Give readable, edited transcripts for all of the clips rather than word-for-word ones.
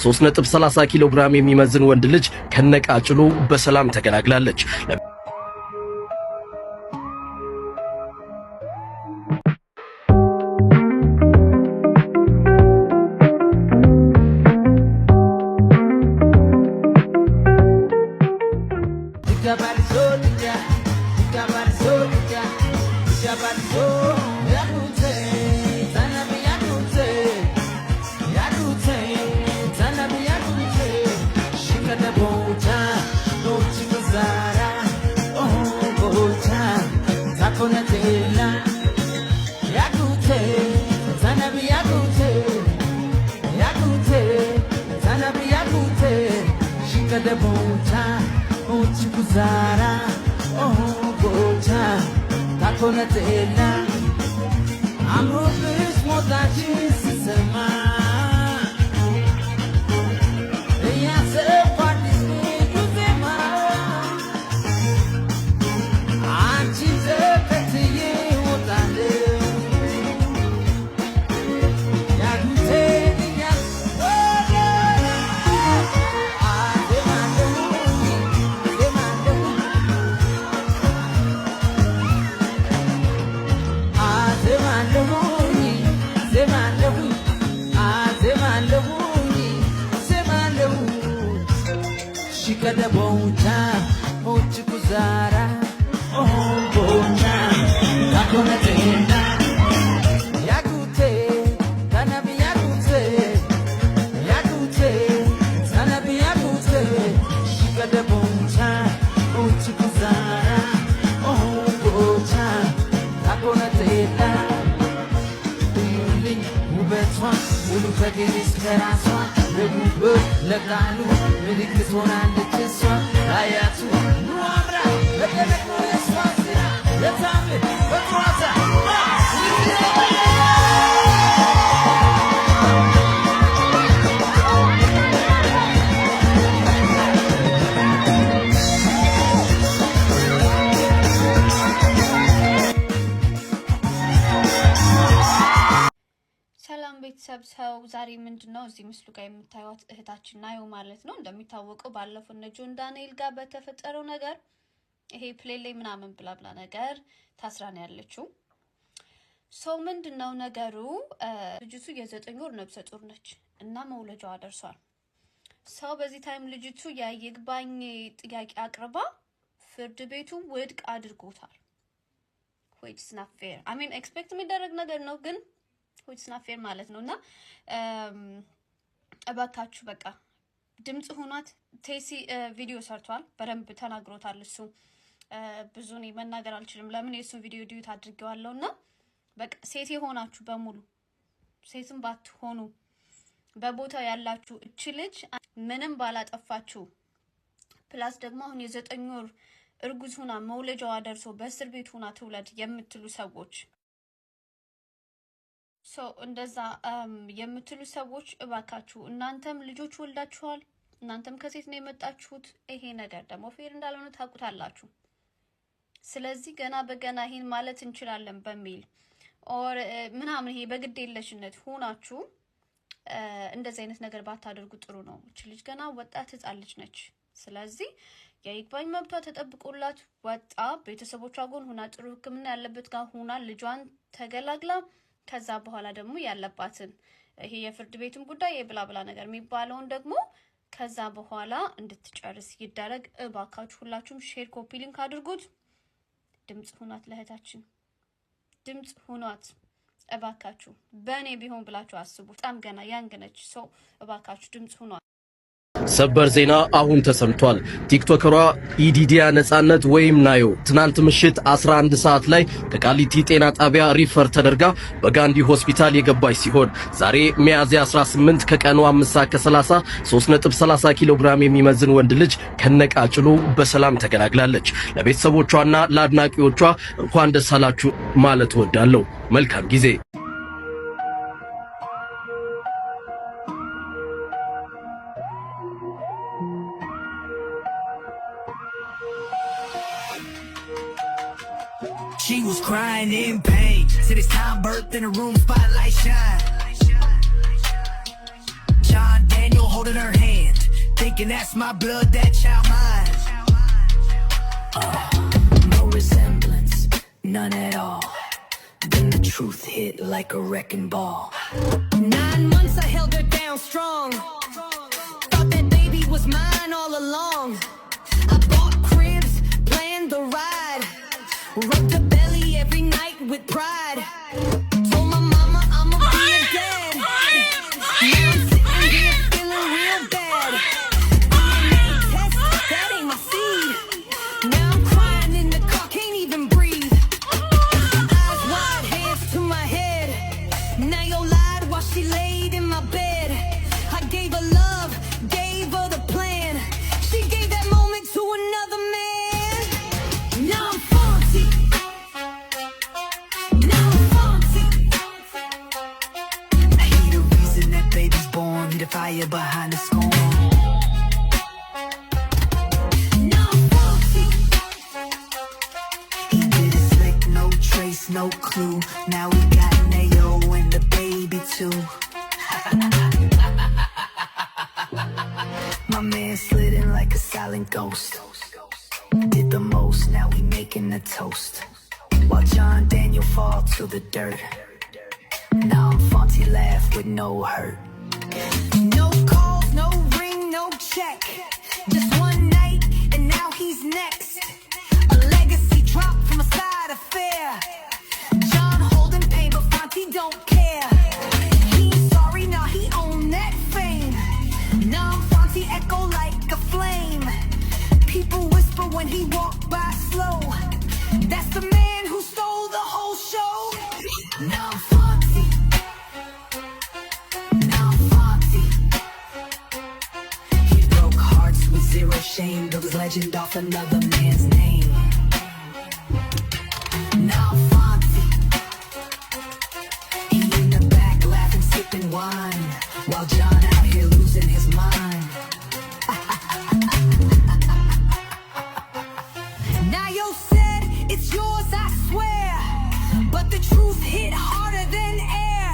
3.30 ኪሎ ግራም የሚመዝን ወንድ ልጅ ከነቃጭሉ በሰላም ተገላግላለች። ሰው ዛሬ ምንድነው እዚህ ምስሉ ጋር የምታዩት እህታችን ናዮ ማለት ነው። እንደሚታወቀው ባለፈው እነ ጆን ዳንኤል ጋር በተፈጠረው ነገር ይሄ ፕሌይ ላይ ምናምን ብላብላ ነገር ታስራ ነው ያለችው። ሰው ምንድነው ነገሩ? ልጅቱ የ9 ወር ነብሰ ጡር ነች እና መውለጃዋ ደርሷል። ሰው በዚህ ታይም ልጅቱ የይግባኝ ጥያቄ አቅርባ ፍርድ ቤቱ ውድቅ አድርጎታል። which is not fair. I mean expect የሚደረግ ነገር ነው ግን which is not fair ማለት ነውና አባካችሁ በቃ ድምጽ ሆናት ቴሲ ቪዲዮ ሰርቷል በደንብ ተናግሮታል። እሱ ብዙ ነው መናገር አልችልም ለምን የሱ ቪዲዮ ዲዩት አድርጌዋለሁና በቃ ሴት የሆናችሁ በሙሉ ሴትም ባትሆኑ በቦታው ያላችሁ እቺ ልጅ ምንም ባላጠፋችሁ ፕላስ ደግሞ አሁን የ9 ወር እርጉዝ ሆና መውለጃዋ ደርሶ በእስር ቤት ሆና ትውለድ የምትሉ ሰዎች እንደዛ የምትሉ ሰዎች እባካችሁ እናንተም ልጆች ወልዳችኋል፣ እናንተም ከሴት ነው የመጣችሁት። ይሄ ነገር ደግሞ ፌር እንዳልሆነ ታውቁታላችሁ። ስለዚህ ገና በገና ይሄን ማለት እንችላለን በሚል ኦር ምናምን ይሄ በግድ የለሽነት ሆናችሁ እንደዚህ አይነት ነገር ባታደርጉ ጥሩ ነው። እቺ ልጅ ገና ወጣት ህፃን ልጅ ነች። ስለዚህ የይግባኝ መብቷ ተጠብቆላት ወጣ ቤተሰቦቿ ጎን ሆና ጥሩ ህክምና ያለበት ጋር ሆና ልጇን ተገላግላ ከዛ በኋላ ደግሞ ያለባትን ይሄ የፍርድ ቤቱን ጉዳይ የብላብላ ነገር የሚባለውን ደግሞ ከዛ በኋላ እንድትጨርስ ይደረግ። እባካችሁ ሁላችሁም ሼር ኮፒ ሊንክ አድርጉት። ድምጽ ሆናት ለህታችን ድምጽ ሆናት እባካችሁ። በኔ ቢሆን ብላችሁ አስቡ። በጣም ገና ያንግ ነች። እባካችሁ ድምጽ ሆናት። ሰበር ዜና አሁን ተሰምቷል። ቲክቶከሯ ኢዲዲያ ነጻነት ወይም ናዮ ትናንት ምሽት 11 ሰዓት ላይ ከቃሊቲ ጤና ጣቢያ ሪፈር ተደርጋ በጋንዲ ሆስፒታል የገባች ሲሆን ዛሬ ሚያዝያ 18 ከቀኑ 5:30 3.30 ኪሎ ግራም የሚመዝን ወንድ ልጅ ከነቃጭሉ በሰላም ተገላግላለች። ለቤተሰቦቿና ለአድናቂዎቿ እንኳን ደስ አላችሁ ማለት ወዳለው መልካም ጊዜ። She was crying in pain. Said it's time birth in a room, spotlight shine. John Daniel and that's my blood, that child mine. No resemblance, none at all. Then the truth hit like a wrecking ball. 9 months I held her down strong. Thought that baby was mine all along. I bought cribs, planned the ride. Rubbed her belly every night with pride. Told my mama I'ma be a dad. Now I'm sitting here feeling real bad. DNA test, that ain't my seed. Now I'm crying in the car, can't even breathe. Eyes wide, hands to my head. Now you lied while she laid in my bed. I gave her love, gave her the plan. She gave that moment to another man. Now I'm faulty. Now I'm faulty. I hear the reason that baby's born. Need a fire behind the scorn. Now I'm faulty. He did it slick, no trace, no clue. Now we got Nayo and the baby too. My man slid in like a silent ghost. Did the most, now we making a toast. While John Daniel fall to the dirt. Now I'm Fonty laugh with no hurt. No calls, no ring, no check. Just one night and now he's next. A legacy drop from a side affair. John holding pain but Fonty don't care. He's sorry, now he own that fame. Now I'm Fonty echo like a flame. People whisper when he walk by slow. That's the man who stole the whole show. Now I'm Fonty. Now I'm Fonty. He broke hearts with zero shame. Built his legend off another man's name. Now I'm Fonty. He in the back laughing, sipping wine. While John out here losing his mind. Nayo said, it's yours, I swear. But the truth hit harder than air.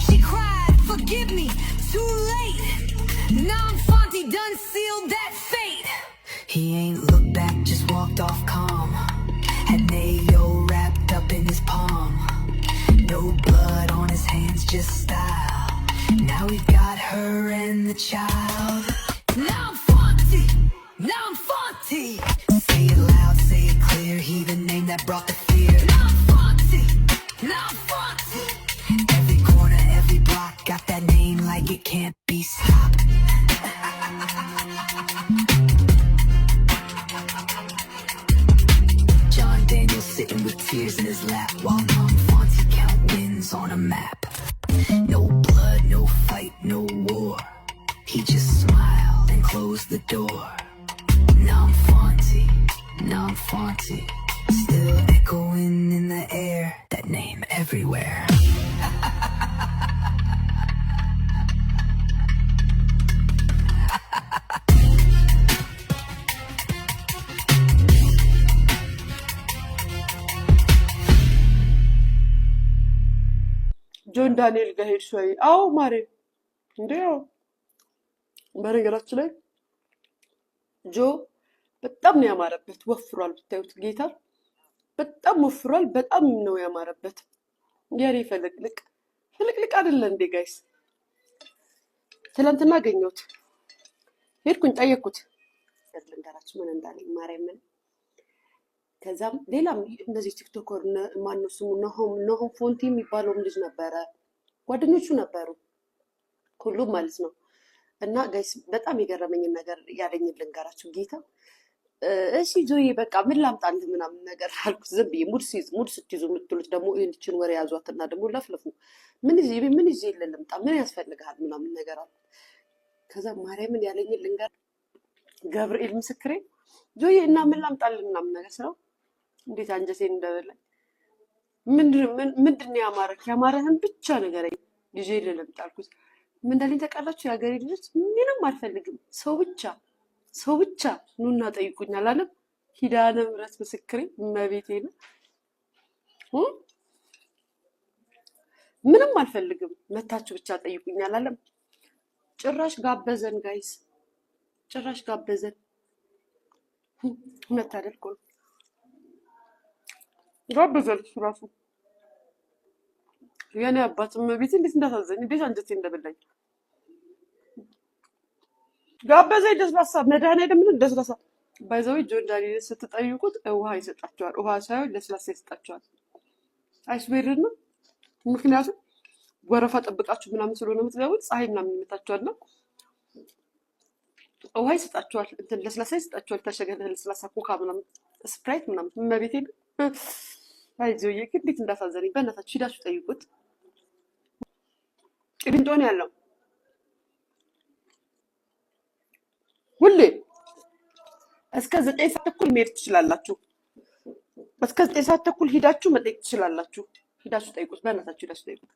She cried, forgive me, too late. Now I'm Fonty, done sealed that fate. He ain't looked back, just walked off calm. Had Nayo wrapped up in his palm. No blood on his hands, just style. Now we got her and the child. Now I'm Fonty, now I'm Fonty. Say it loud, say it clear, he the name that brought the fear. Now I'm Fonty, now I'm Fonty. Every corner, every block, got that name like it can't be stopped. John Daniel sitting with tears in his lap while Mom Fonty count wins on a map. No blood, no fight, no war. He just smiled and closed the door. Now I'm Fonty, now I'm Fonty. Still echoing in the air, that name everywhere. ጆን ዳንኤል ጋር ሄድሽ ወይ? አዎ ማሬ እንዴ ያው በነገራችን ላይ ጆ በጣም ነው ያማረበት። ወፍሯል፣ ብታዩት ጌታ በጣም ወፍሯል። በጣም ነው ያማረበት። የኔ ፍልቅልቅ አይደለ እንዴ ጋይስ? ትላንትና አገኘሁት፣ ሄድኩኝ ጠየቅኩት፣ ልንገራችሁ ምን እንዳለኝ ማርያምን። ከዛም ሌላም እነዚህ ቲክቶከር ማነው ስሙ ነሆም ፎንቲ የሚባለውም ልጅ ነበረ፣ ጓደኞቹ ነበሩ ሁሉም ማለት ነው። እና ጋይስ በጣም የገረመኝን ነገር ያለኝን ልንገራችሁ ጌታ። እሺ ጆዬ በቃ ምን ላምጣልህ ምናምን ነገር አልኩት። ዝም ብዬ ሙድ ስትይዙ የምትሉት ደግሞ ይህችን ወሬ ያዟትና ደግሞ ለፍልፉ ምን ይዤ ልምጣ ምን ያስፈልግሃል ምናምን ነገር አልኩት። ከዛ ማርያምን ያለኝን ልንገር፣ ገብርኤል ምስክሬ ጆዬ እና ምን ላምጣልህ ምናምን ነገር ስለው እንዴት አንጀቴን እንደበላኝ። ምንድን ነው ያማረክ? ያማረህን ብቻ ንገረኝ ይዤ ልምጣ አልኩት። ምን እንዳለኝ ታውቃላችሁ? የሀገሬ ልጆች ምንም አልፈልግም፣ ሰው ብቻ ኑና ጠይቁኝ አላለም? ኪዳነ ምሕረት ምስክሬ እመቤቴ ነው። ምንም አልፈልግም መታችሁ ብቻ ጠይቁኝ አላለም? ጭራሽ ጋበዘን ጋይስ። ጭራሽ ጋበዘን። እውነት አደርጎ ጋበዘን እሱ ራሱ። የኔ አባትም ቤት እንዴት እንዳሳዘኝ፣ እንዴት አንጀቴ እንደበላኝ። ጋበዘኝ ለስላሳ፣ መድኃኒዓለም ምን ለስላሳ ባይዘው ጆን ዳንኤል ስትጠይቁት ውሃ ይሰጣቸዋል። ውሃ ሳይሆን ለስላሳ ይሰጣቸዋል። አይስቤርን ነው። ምክንያቱም ወረፋ ጠብቃችሁ ምናምን ስለሆነ የምትገቡት ፀሐይ ምናምን ይመታችኋል ነው። ውሃ ይሰጣችኋል፣ እንትን ለስላሳ ይሰጣችኋል። ታሸገ ለስላሳ ኮካ ምናምን ስፕራይት ምናምን መቤቴ ነው። አይዞዬ ግን እንዴት እንዳሳዘነኝ በእናታችሁ ሂዳችሁ ጠይቁት። ቅሊንጦ ነው ያለው። ሁሌ እስከ 9 ሰዓት ተኩል መሄድ ትችላላችሁ። እስከ 9 ሰዓት ተኩል ሂዳችሁ መጠየቅ ትችላላችሁ። ሂዳችሁ ጠይቁት፣ በእናታችሁ ሂዳችሁ ጠይቁት።